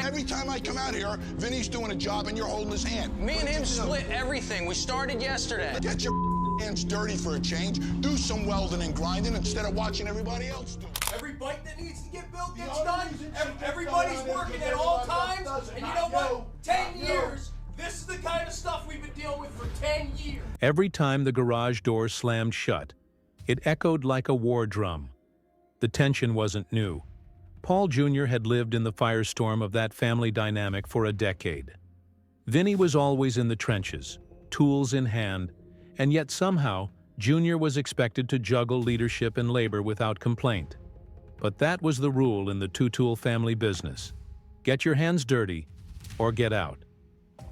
Every time I come out here, Vinny's doing a job and you're holding his hand. Me and him split everything. We started yesterday. Get your hands dirty for a change. Do some welding and grinding instead of watching everybody else do. Every bike that needs to get built gets done. Everybody's working at all times. And you know what? 10 years. This is the kind of stuff we've been dealing with for 10 years. Every time the garage door slammed shut, it echoed like a war drum. The tension wasn't new. Paul Jr. had lived in the firestorm of that family dynamic for a decade. Vinny was always in the trenches, tools in hand, and yet somehow, Jr. was expected to juggle leadership and labor without complaint. But that was the rule in the Teutul family business. Get your hands dirty, or get out.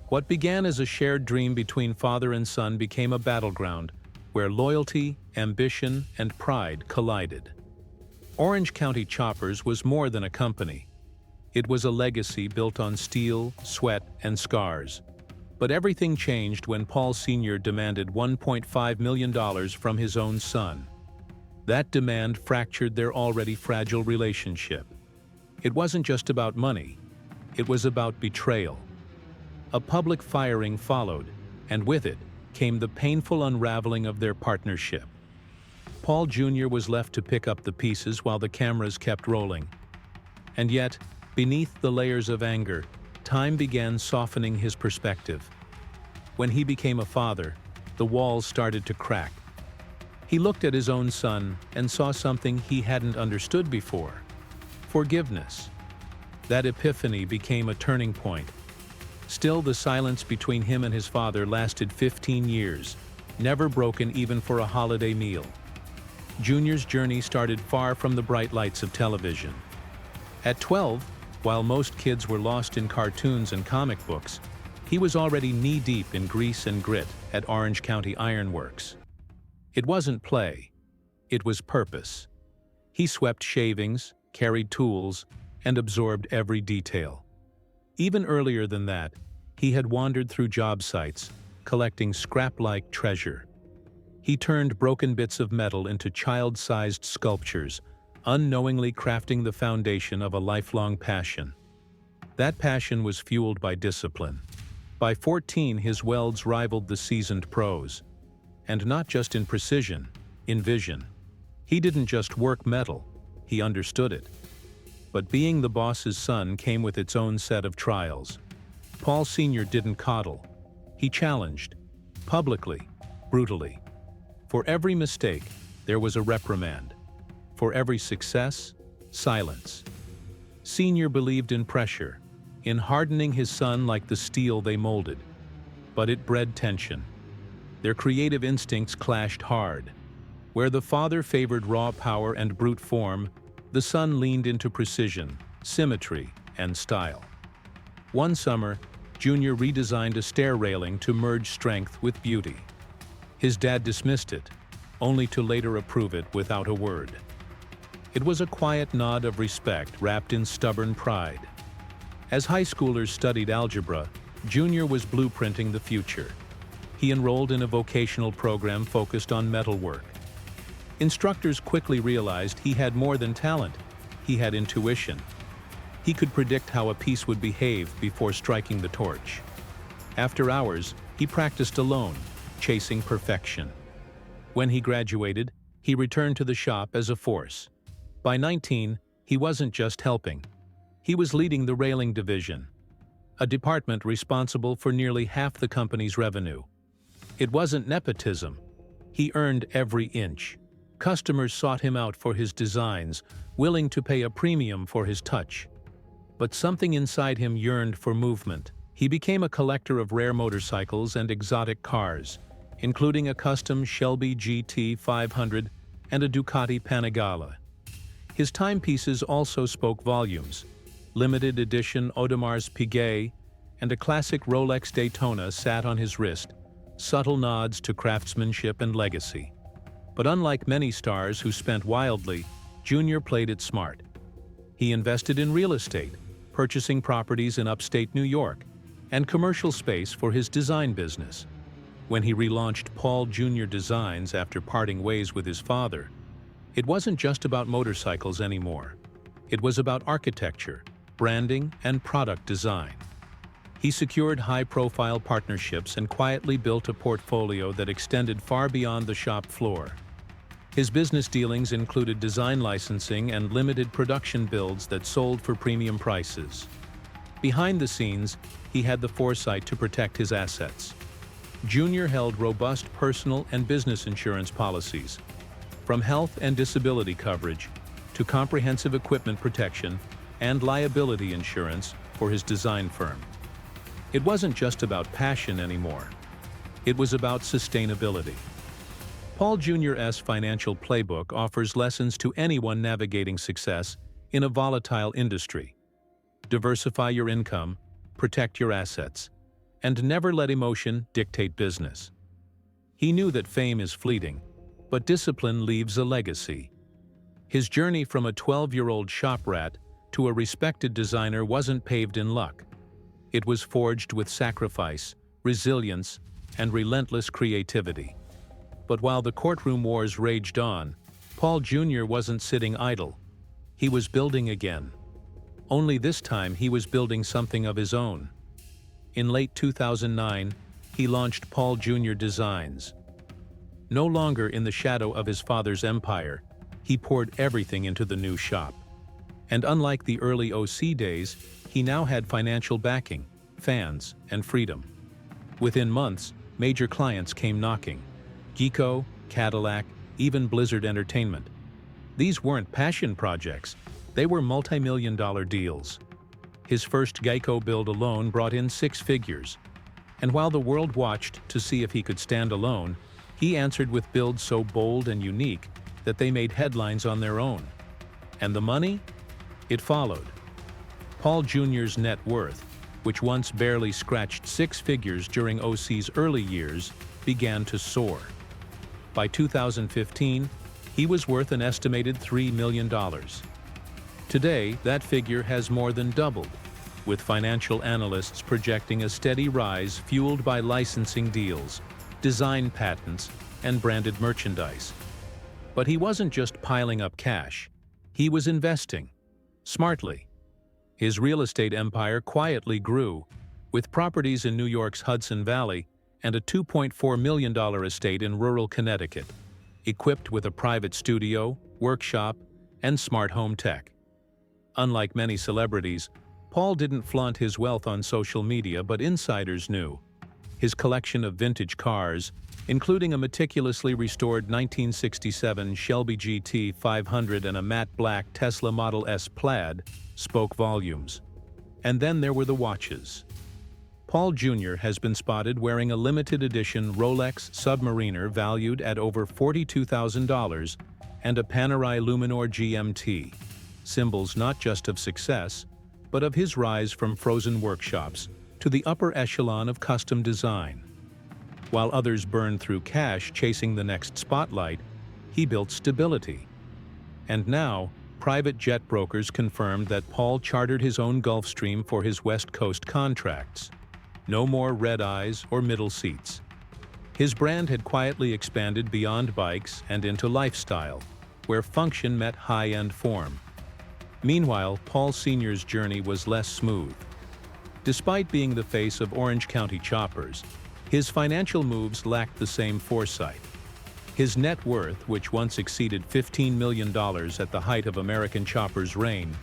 What began as a shared dream between father and son became a battleground where loyalty, ambition, and pride collided. Orange County Choppers was more than a company. It was a legacy built on steel, sweat, and scars. But everything changed when Paul Sr. demanded $1.5 million from his own son. That demand fractured their already fragile relationship. It wasn't just about money. It was about betrayal. A public firing followed, and with it came the painful unraveling of their partnership. Paul Jr. was left to pick up the pieces while the cameras kept rolling. And yet, beneath the layers of anger, time began softening his perspective. When he became a father, the walls started to crack. He looked at his own son and saw something he hadn't understood before: forgiveness. That epiphany became a turning point. Still, the silence between him and his father lasted 15 years, never broken even for a holiday meal. Junior's journey started far from the bright lights of television. At 12, while most kids were lost in cartoons and comic books, he was already knee-deep in grease and grit at Orange County Ironworks. It wasn't play. It was purpose. He swept shavings, carried tools, and absorbed every detail. Even earlier than that, he had wandered through job sites, collecting scrap-like treasure. He turned broken bits of metal into child-sized sculptures, unknowingly crafting the foundation of a lifelong passion. That passion was fueled by discipline. By 14, his welds rivaled the seasoned pros. And not just in precision, in vision. He didn't just work metal, he understood it. But being the boss's son came with its own set of trials. Paul Sr. didn't coddle. He challenged, publicly, brutally. For every mistake, there was a reprimand. For every success, silence. Sr. believed in pressure, in hardening his son like the steel they molded. But it bred tension. Their creative instincts clashed hard. Where the father favored raw power and brute form, the son leaned into precision, symmetry, and style. One summer, Junior redesigned a stair railing to merge strength with beauty. His dad dismissed it, only to later approve it without a word. It was a quiet nod of respect wrapped in stubborn pride. As high schoolers studied algebra, Junior was blueprinting the future. He enrolled in a vocational program focused on metalwork. Instructors quickly realized he had more than talent. He had intuition. He could predict how a piece would behave before striking the torch. After hours, he practiced alone, chasing perfection. When he graduated, he returned to the shop as a force. By 19, he wasn't just helping. He was leading the railing division, a department responsible for nearly half the company's revenue. It wasn't nepotism. He earned every inch. Customers sought him out for his designs, willing to pay a premium for his touch. But something inside him yearned for movement. He became a collector of rare motorcycles and exotic cars, including a custom Shelby GT 500 and a Ducati Panigale. His timepieces also spoke volumes. Limited edition Audemars Piguet and a classic Rolex Daytona sat on his wrist, subtle nods to craftsmanship and legacy. But unlike many stars who spent wildly, Junior played it smart. He invested in real estate, purchasing properties in upstate New York, and commercial space for his design business. When he relaunched Paul Jr. Designs after parting ways with his father, it wasn't just about motorcycles anymore. It was about architecture, branding, and product design. He secured high-profile partnerships and quietly built a portfolio that extended far beyond the shop floor. His business dealings included design licensing and limited production builds that sold for premium prices. Behind the scenes, he had the foresight to protect his assets. Jr. held robust personal and business insurance policies, from health and disability coverage to comprehensive equipment protection and liability insurance for his design firm. It wasn't just about passion anymore. It was about sustainability. Paul Jr.'s financial playbook offers lessons to anyone navigating success in a volatile industry. Diversify your income, protect your assets, and never let emotion dictate business. He knew that fame is fleeting, but discipline leaves a legacy. His journey from a 12-year-old shop rat to a respected designer wasn't paved in luck. It was forged with sacrifice, resilience, and relentless creativity. But while the courtroom wars raged on, Paul Jr. wasn't sitting idle. He was building again. Only this time he was building something of his own. In late 2009, he launched Paul Jr. Designs. No longer in the shadow of his father's empire, he poured everything into the new shop. And unlike the early OC days, he now had financial backing, fans, and freedom. Within months, major clients came knocking. Geeko, Cadillac, even Blizzard Entertainment. These weren't passion projects, they were multi-million-dollar deals. His first Geico build alone brought in 6 figures. And while the world watched to see if he could stand alone, he answered with builds so bold and unique that they made headlines on their own. And the money? It followed. Paul Jr.'s net worth, which once barely scratched 6 figures during OC's early years, began to soar. By 2015, he was worth an estimated $3 million. Today, that figure has more than doubled, with financial analysts projecting a steady rise fueled by licensing deals, design patents, and branded merchandise. But he wasn't just piling up cash. He was investing, smartly. His real estate empire quietly grew, with properties in New York's Hudson Valley and a $2.4 million estate in rural Connecticut, equipped with a private studio, workshop, and smart home tech. Unlike many celebrities, Paul didn't flaunt his wealth on social media, but insiders knew. His collection of vintage cars, including a meticulously restored 1967 Shelby GT 500 and a matte black Tesla Model S Plaid, spoke volumes. And then there were the watches. Paul Jr. has been spotted wearing a limited edition Rolex Submariner valued at over $42,000 and a Panerai Luminor GMT, symbols not just of success, but of his rise from frozen workshops to the upper echelon of custom design. While others burned through cash chasing the next spotlight, he built stability. And now, private jet brokers confirmed that Paul chartered his own Gulfstream for his West Coast contracts. No more red eyes or middle seats. His brand had quietly expanded beyond bikes and into lifestyle, where function met high-end form. Meanwhile, Paul Sr.'s journey was less smooth. Despite being the face of Orange County choppers, his financial moves lacked the same foresight. His net worth, which once exceeded $15 million at the height of American choppers' reign,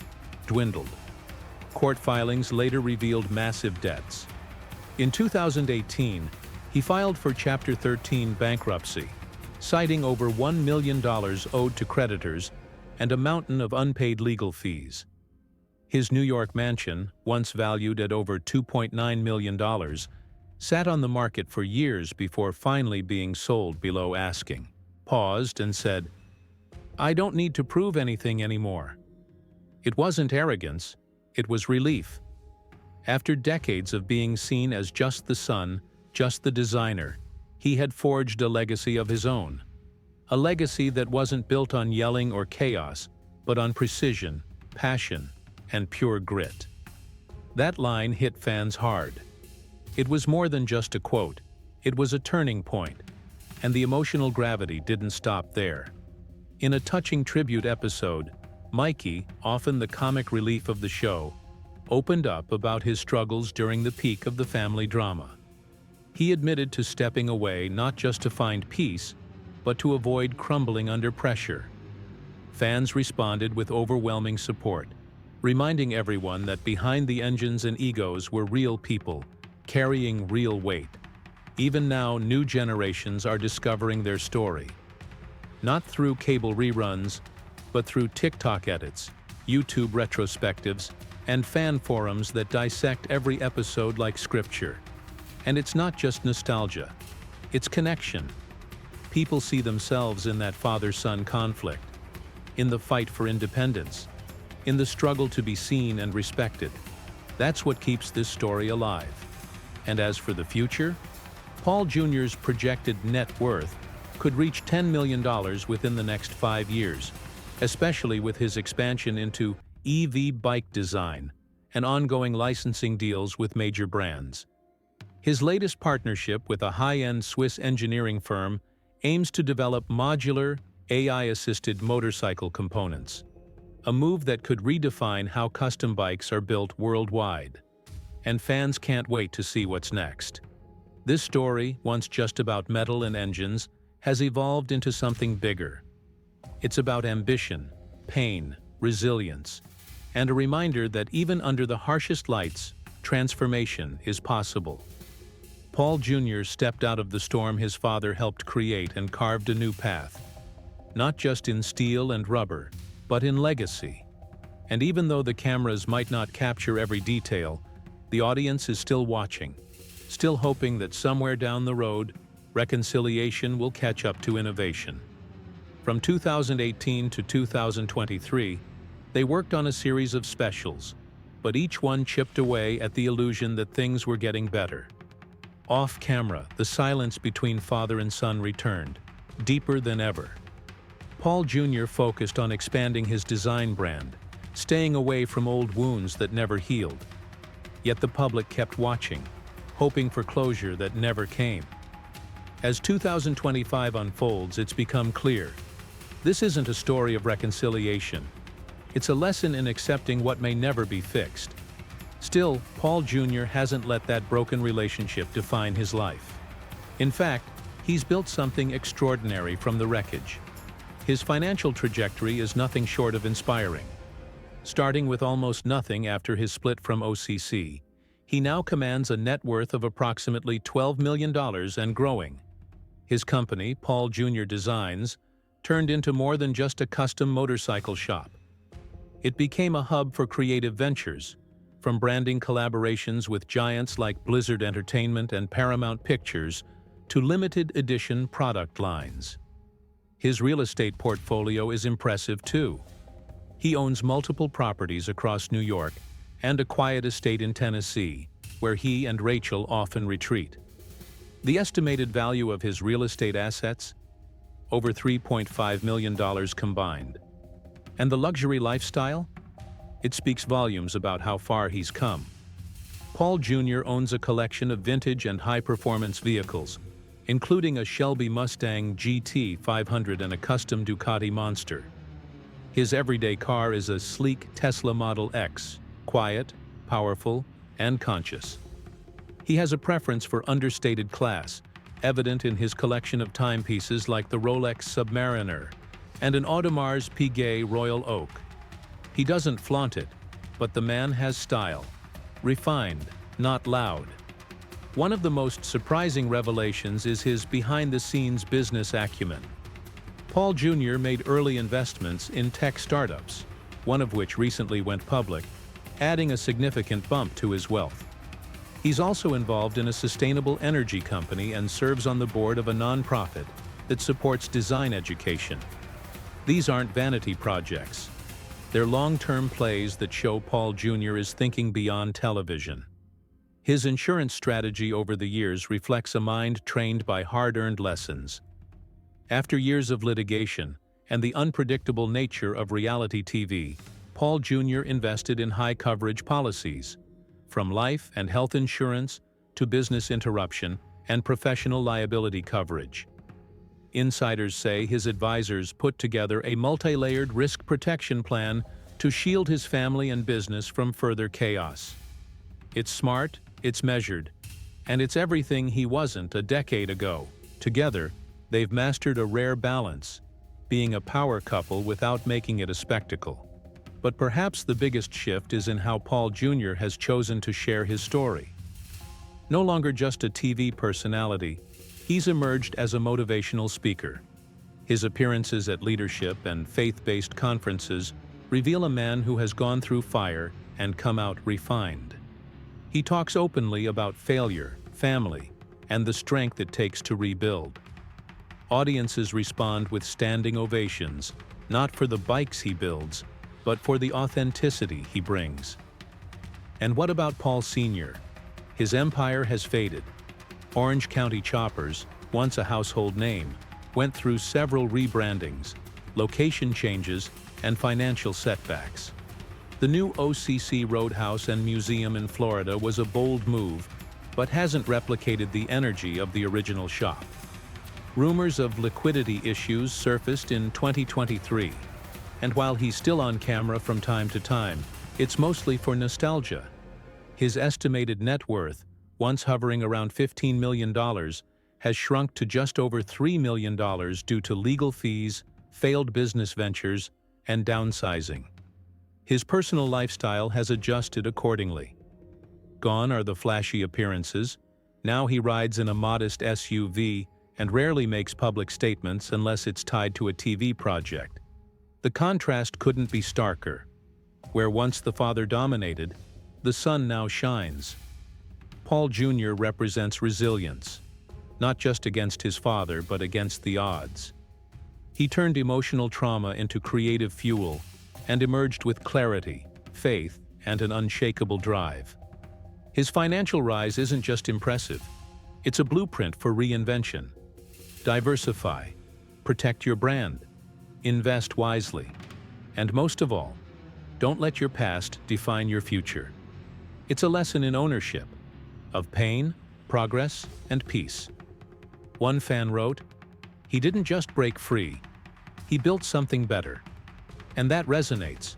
dwindled. Court filings later revealed massive debts. In 2018, he filed for Chapter 13 bankruptcy, citing over $1 million owed to creditors and a mountain of unpaid legal fees. His New York mansion, once valued at over $2.9 million, sat on the market for years before finally being sold below asking, paused and said, "I don't need to prove anything anymore." It wasn't arrogance, it was relief. After decades of being seen as just the son, just the designer, he had forged a legacy of his own. A legacy that wasn't built on yelling or chaos, but on precision, passion, and pure grit. That line hit fans hard. It was more than just a quote, it was a turning point, and the emotional gravity didn't stop there. In a touching tribute episode, Mikey, often the comic relief of the show, opened up about his struggles during the peak of the family drama. He admitted to stepping away not just to find peace, but to avoid crumbling under pressure. Fans responded with overwhelming support, reminding everyone that behind the engines and egos were real people, carrying real weight. Even now, new generations are discovering their story. Not through cable reruns, but through TikTok edits, YouTube retrospectives, and fan forums that dissect every episode like scripture. And it's not just nostalgia, it's connection. People see themselves in that father-son conflict, in the fight for independence, in the struggle to be seen and respected. That's what keeps this story alive. And as for the future, Paul Jr.'s projected net worth could reach $10 million within the next 5 years, especially with his expansion into EV bike design and ongoing licensing deals with major brands. His latest partnership with a high-end Swiss engineering firm aims to develop modular, AI-assisted motorcycle components, a move that could redefine how custom bikes are built worldwide. And fans can't wait to see what's next. This story, once just about metal and engines, has evolved into something bigger. It's about ambition, pain, resilience, and a reminder that even under the harshest lights, transformation is possible. Paul Jr. stepped out of the storm his father helped create and carved a new path, not just in steel and rubber, but in legacy. And even though the cameras might not capture every detail, the audience is still watching, still hoping that somewhere down the road, reconciliation will catch up to innovation. From 2018 to 2023, they worked on a series of specials, but each one chipped away at the illusion that things were getting better. Off camera, the silence between father and son returned, deeper than ever. Paul Jr. focused on expanding his design brand, staying away from old wounds that never healed. Yet the public kept watching, hoping for closure that never came. As 2025 unfolds, it's become clear. This isn't a story of reconciliation. It's a lesson in accepting what may never be fixed. Still, Paul Jr. hasn't let that broken relationship define his life. In fact, he's built something extraordinary from the wreckage. His financial trajectory is nothing short of inspiring. Starting with almost nothing after his split from OCC, he now commands a net worth of approximately $12 million and growing. His company, Paul Jr. Designs, turned into more than just a custom motorcycle shop. It became a hub for creative ventures, from branding collaborations with giants like Blizzard Entertainment and Paramount Pictures to limited edition product lines. His real estate portfolio is impressive too. He owns multiple properties across New York and a quiet estate in Tennessee, where he and Rachel often retreat. The estimated value of his real estate assets? Over $3.5 million combined. And the luxury lifestyle? It speaks volumes about how far he's come. Paul Jr. owns a collection of vintage and high-performance vehicles, including a Shelby Mustang GT 500 and a custom Ducati Monster. His everyday car is a sleek Tesla Model X, quiet, powerful, and conscious. He has a preference for understated class, evident in his collection of timepieces like the Rolex Submariner and an Audemars Piguet Royal Oak. He doesn't flaunt it, but the man has style. Refined, not loud. One of the most surprising revelations is his behind-the-scenes business acumen. Paul Jr. made early investments in tech startups, one of which recently went public, adding a significant bump to his wealth. He's also involved in a sustainable energy company and serves on the board of a nonprofit that supports design education. These aren't vanity projects. They're long-term plays that show Paul Jr. is thinking beyond television. His insurance strategy over the years reflects a mind trained by hard-earned lessons. After years of litigation and the unpredictable nature of reality TV, Paul Jr. invested in high-coverage policies, from life and health insurance to business interruption and professional liability coverage. Insiders say his advisors put together a multi-layered risk protection plan to shield his family and business from further chaos. It's smart, it's measured, and it's everything he wasn't a decade ago. Together, they've mastered a rare balance, being a power couple without making it a spectacle. But perhaps the biggest shift is in how Paul Jr. has chosen to share his story. No longer just a TV personality, he's emerged as a motivational speaker. His appearances at leadership and faith-based conferences reveal a man who has gone through fire and come out refined. He talks openly about failure, family, and the strength it takes to rebuild. Audiences respond with standing ovations, not for the bikes he builds, but for the authenticity he brings. And what about Paul Sr.? His empire has faded. Orange County Choppers, once a household name, went through several rebrandings, location changes, and financial setbacks. The new OCC Roadhouse and Museum in Florida was a bold move, but hasn't replicated the energy of the original shop. Rumors of liquidity issues surfaced in 2023, and while he's still on camera from time to time, it's mostly for nostalgia. His estimated net worth, once hovering around $15 million, has shrunk to just over $3 million due to legal fees, failed business ventures, and downsizing. His personal lifestyle has adjusted accordingly. Gone are the flashy appearances. Now he rides in a modest SUV and rarely makes public statements unless it's tied to a TV project. The contrast couldn't be starker. Where once the father dominated, the son now shines. Paul Jr. represents resilience, not just against his father, but against the odds. He turned emotional trauma into creative fuel and emerged with clarity, faith, and an unshakable drive. His financial rise isn't just impressive, it's a blueprint for reinvention. Diversify, protect your brand, invest wisely, and most of all, don't let your past define your future. It's a lesson in ownership, of pain, progress, and peace. One fan wrote, "He didn't just break free, he built something better." And that resonates,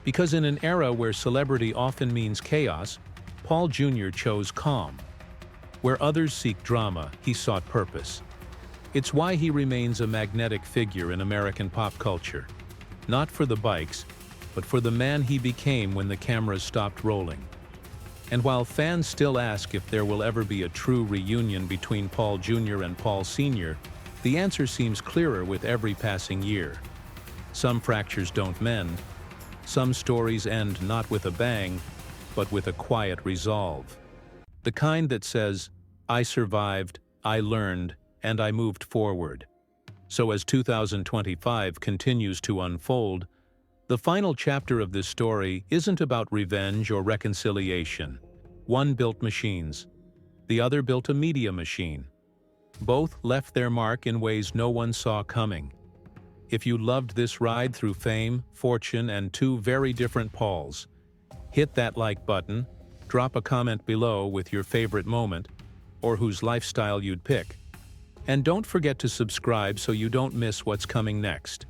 because in an era where celebrity often means chaos, Paul Jr. chose calm. Where others seek drama, he sought purpose. It's why he remains a magnetic figure in American pop culture, not for the bikes, but for the man he became when the cameras stopped rolling. And while fans still ask if there will ever be a true reunion between Paul Jr. and Paul Sr., the answer seems clearer with every passing year. Some fractures don't mend. Some stories end not with a bang, but with a quiet resolve. The kind that says, "I survived, I learned, and I moved forward." So as 2025 continues to unfold, the final chapter of this story isn't about revenge or reconciliation. One built machines. The other built a media machine. Both left their mark in ways no one saw coming. If you loved this ride through fame, fortune, and two very different Pauls, hit that like button, drop a comment below with your favorite moment, or whose lifestyle you'd pick. And don't forget to subscribe so you don't miss what's coming next.